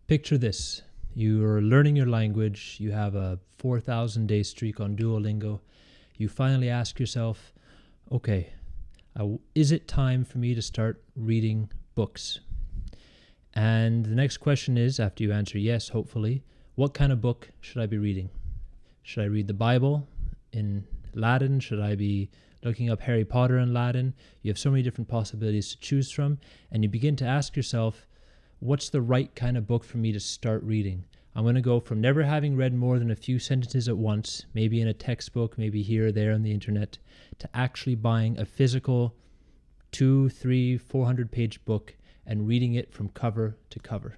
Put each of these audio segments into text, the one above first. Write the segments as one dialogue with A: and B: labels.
A: Picture this. You're learning your language. You have a 4,000 day streak on Duolingo. You finally ask yourself, okay, is it time for me to start reading books? And the next question is, after you answer yes, hopefully, what kind of book should I be reading? Should I read the Bible in Latin? Should I be looking up Harry Potter in Latin? You have so many different possibilities to choose from, and you begin to ask yourself, what's the right kind of book for me to start reading? I'm going to go from never having read more than a few sentences at once, maybe in a textbook, maybe here or there on the internet, to actually buying a physical 200, 300, 400-page book and reading it from cover to cover.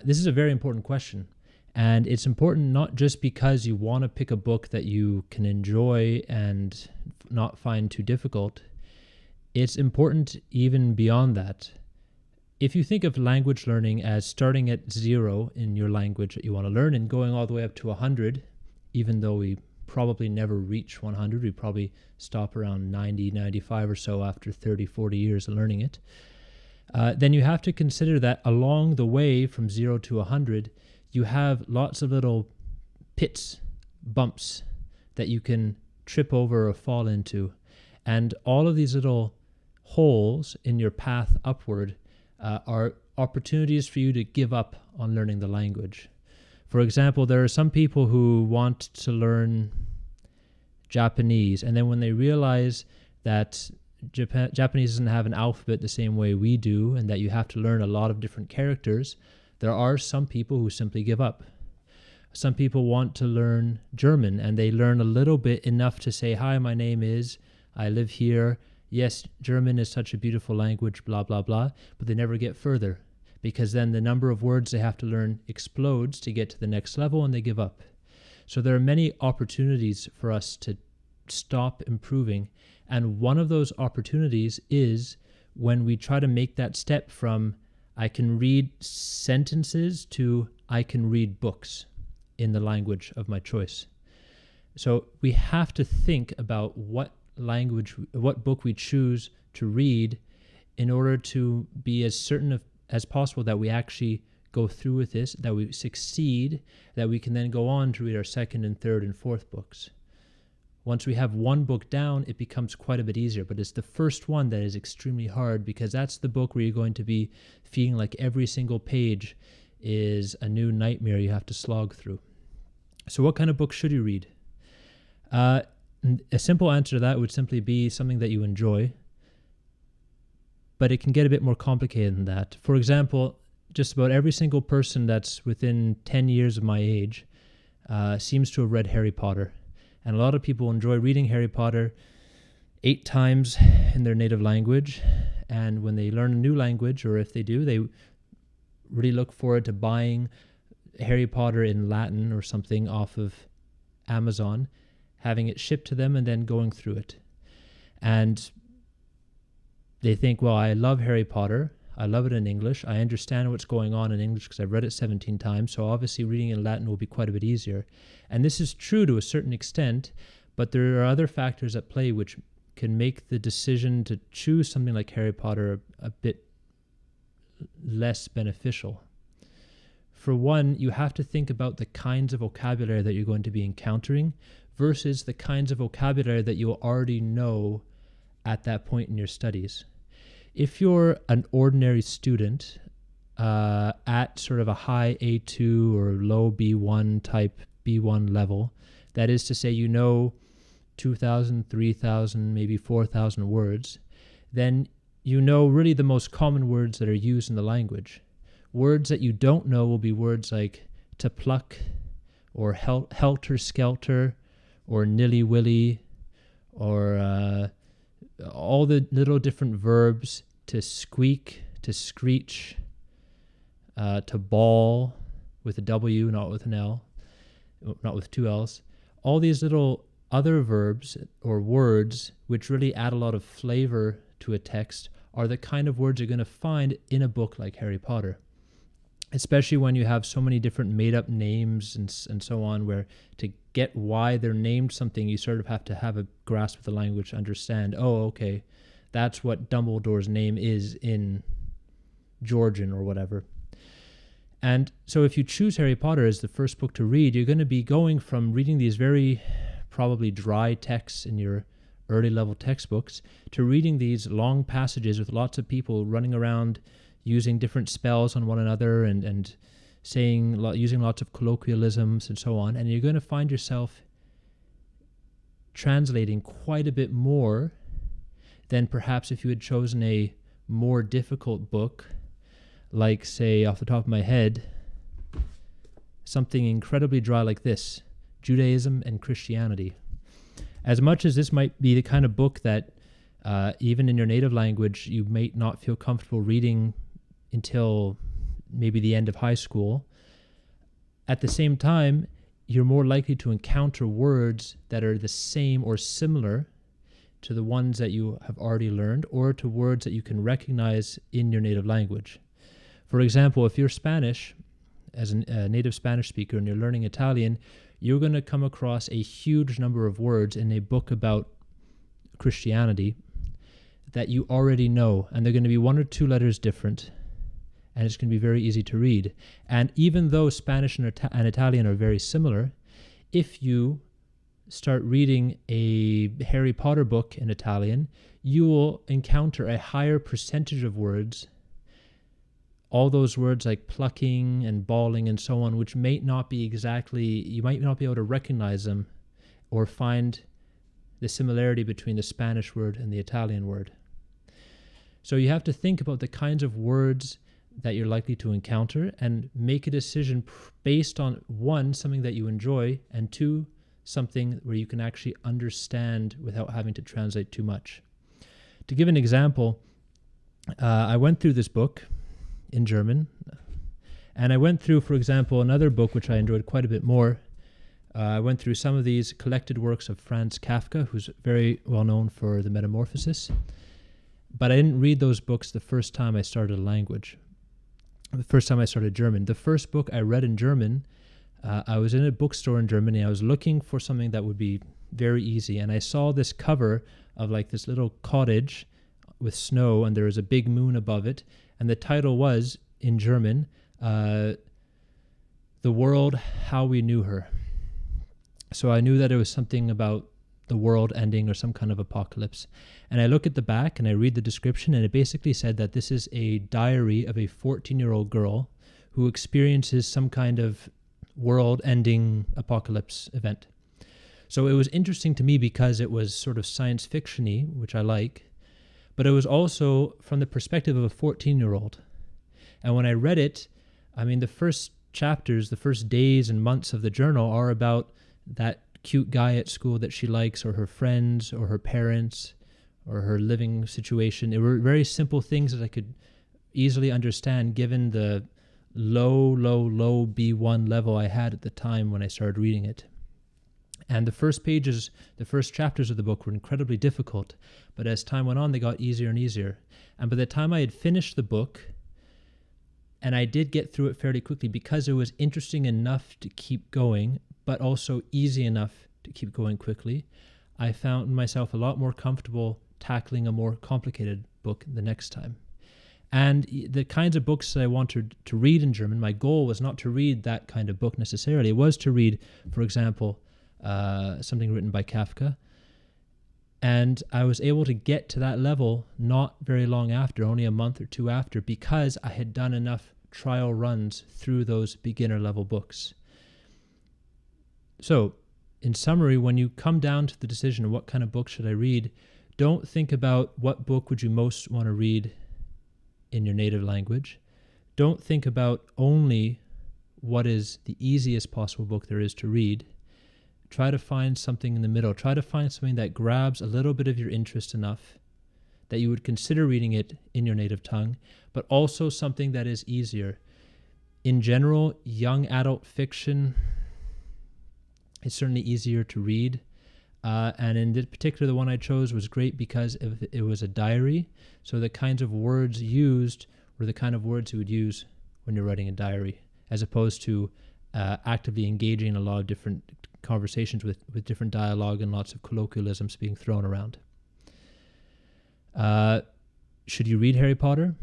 A: This is a very important question. And it's important not just because you want to pick a book that you can enjoy and not find too difficult. It's important even beyond that. If you think of language learning as starting at 0 in your language that you want to learn and going all the way up to 100, even though we probably never reach 100, we probably stop around 90, 95 or so after 30, 40 years of learning it, then you have to consider that along the way from 0 to 100, you have lots of little pits, bumps that you can trip over or fall into. And all of these little holes in your path upward are opportunities for you to give up on learning the language. For example, there are some people who want to learn Japanese, and then when they realize that Japanese doesn't have an alphabet the same way we do, and that you have to learn a lot of different characters, there are some people who simply give up. Some people want to learn German, and they learn a little bit enough to say, hi, my name is, I live here. Yes, German is such a beautiful language, blah, blah, blah, but they never get further because then the number of words they have to learn explodes to get to the next level and they give up. So there are many opportunities for us to stop improving. And one of those opportunities is when we try to make that step from I can read sentences to I can read books in the language of my choice. So we have to think about what book we choose to read in order to be as certain as possible that we actually go through with this, that we succeed, that we can then go on to read our second and third and fourth books. Once we have one book down, it becomes quite a bit easier, but it's the first one that is extremely hard because that's the book where you're going to be feeling like every single page is a new nightmare you have to slog through. So what kind of book should you read? A simple answer to that would simply be something that you enjoy, but it can get a bit more complicated than that. For example, just about every single person that's within 10 years of my age seems to have read Harry Potter. And a lot of people enjoy reading Harry Potter 8 times in their native language. And when they learn a new language, or if they do, they really look forward to buying Harry Potter in Latin or something off of Amazon, having it shipped to them and then going through it. And they think, well, I love Harry Potter. I love it in English. I understand what's going on in English because I've read it 17 times. So obviously reading in Latin will be quite a bit easier. And this is true to a certain extent, but there are other factors at play which can make the decision to choose something like Harry Potter a bit less beneficial. For one, you have to think about the kinds of vocabulary that you're going to be encountering versus the kinds of vocabulary that you already know at that point in your studies. If you're an ordinary student at sort of a high A2 or low B1 type B1 level, that is to say you know 2,000, 3,000, maybe 4,000 words, then you know really the most common words that are used in the language. Words that you don't know will be words like to pluck or helter-skelter or nilly-willy or all the little different verbs, to squeak, to screech, to bawl with a W, not with an L, not with 2 L's. All these little other verbs or words which really add a lot of flavor to a text are the kind of words you're going to find in a book like Harry Potter. Especially when you have so many different made-up names and so on, where to get why they're named something, you sort of have to have a grasp of the language to understand, oh, okay, that's what Dumbledore's name is in Georgian or whatever. And so if you choose Harry Potter as the first book to read, you're going to be going from reading these very probably dry texts in your early level textbooks to reading these long passages with lots of people running around using different spells on one another and using lots of colloquialisms and so on. And you're going to find yourself translating quite a bit more than perhaps if you had chosen a more difficult book, like, say, off the top of my head, something incredibly dry like this, Judaism and Christianity. As much as this might be the kind of book that even in your native language you may not feel comfortable reading until maybe the end of high school, at the same time, you're more likely to encounter words that are the same or similar to the ones that you have already learned, or to words that you can recognize in your native language. For example, if you're Spanish, as a native Spanish speaker, and you're learning Italian, you're going to come across a huge number of words in a book about Christianity that you already know, and they're going to be one or two letters different, and it's going to be very easy to read. And even though Spanish and Italian are very similar, if you start reading a Harry Potter book in Italian, you will encounter a higher percentage of words, all those words like plucking and bawling and so on, which may not be exactly, you might not be able to recognize them or find the similarity between the Spanish word and the Italian word. So you have to think about the kinds of words that you're likely to encounter and make a decision based on, one, something that you enjoy, and two, something where you can actually understand without having to translate too much. To give an example, I went through this book in German, and I went through, for example, another book which I enjoyed quite a bit more. I went through some of these collected works of Franz Kafka, who's very well known for The Metamorphosis, but I didn't read those books the first time I started a language, the first time I started German. The first book I read in German, I was in a bookstore in Germany. I was looking for something that would be very easy, and I saw this cover of like this little cottage with snow, and there was a big moon above it, and the title was, in German, The World, How We Knew Her. So I knew that it was something about the world ending or some kind of apocalypse. And I look at the back and I read the description, and it basically said that this is a diary of a 14-year-old girl who experiences some kind of world-ending apocalypse event. So it was interesting to me because it was sort of science fiction-y, which I like, but it was also from the perspective of a 14-year-old. And when I read it, I mean, the first chapters, the first days and months of the journal are about that cute guy at school that she likes, or her friends, or her parents, or her living situation. It were very simple things that I could easily understand given the low B1 level I had at the time when I started reading it. And the first pages, the first chapters of the book were incredibly difficult, but as time went on, they got easier and easier. And by the time I had finished the book, and I did get through it fairly quickly because it was interesting enough to keep going, but also easy enough to keep going quickly, I found myself a lot more comfortable tackling a more complicated book the next time. And the kinds of books that I wanted to read in German, my goal was not to read that kind of book necessarily. It was to read, for example, something written by Kafka. And I was able to get to that level not very long after, only a month or two after, because I had done enough trial runs through those beginner level books. So, in summary, when you come down to the decision of what kind of book should I read, don't think about what book would you most want to read in your native language. Don't think about only what is the easiest possible book there is to read. Try to find something in the middle. Try to find something that grabs a little bit of your interest enough that you would consider reading it in your native tongue, but also something that is easier. In general, young adult fiction is certainly easier to read. And in this particular, the one I chose was great because it was a diary. So the kinds of words used were the kind of words you would use when you're writing a diary, as opposed to actively engaging in a lot of different conversations with different dialogue and lots of colloquialisms being thrown around. Should you read Harry Potter?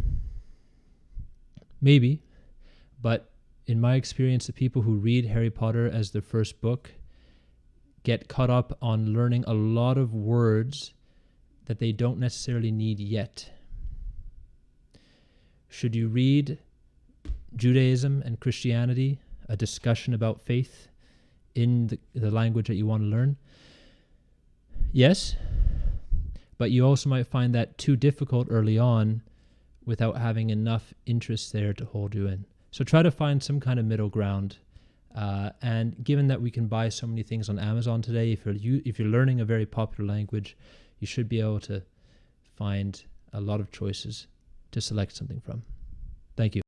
A: Maybe, but in my experience, the people who read Harry Potter as their first book get caught up on learning a lot of words that they don't necessarily need yet. Should you read Judaism and Christianity, a discussion about faith, in the language that you want to learn? Yes, but you also might find that too difficult early on without having enough interest there to hold you in. So try to find some kind of middle ground. And given that we can buy so many things on Amazon today, if you're learning a very popular language, you should be able to find a lot of choices to select something from. Thank you.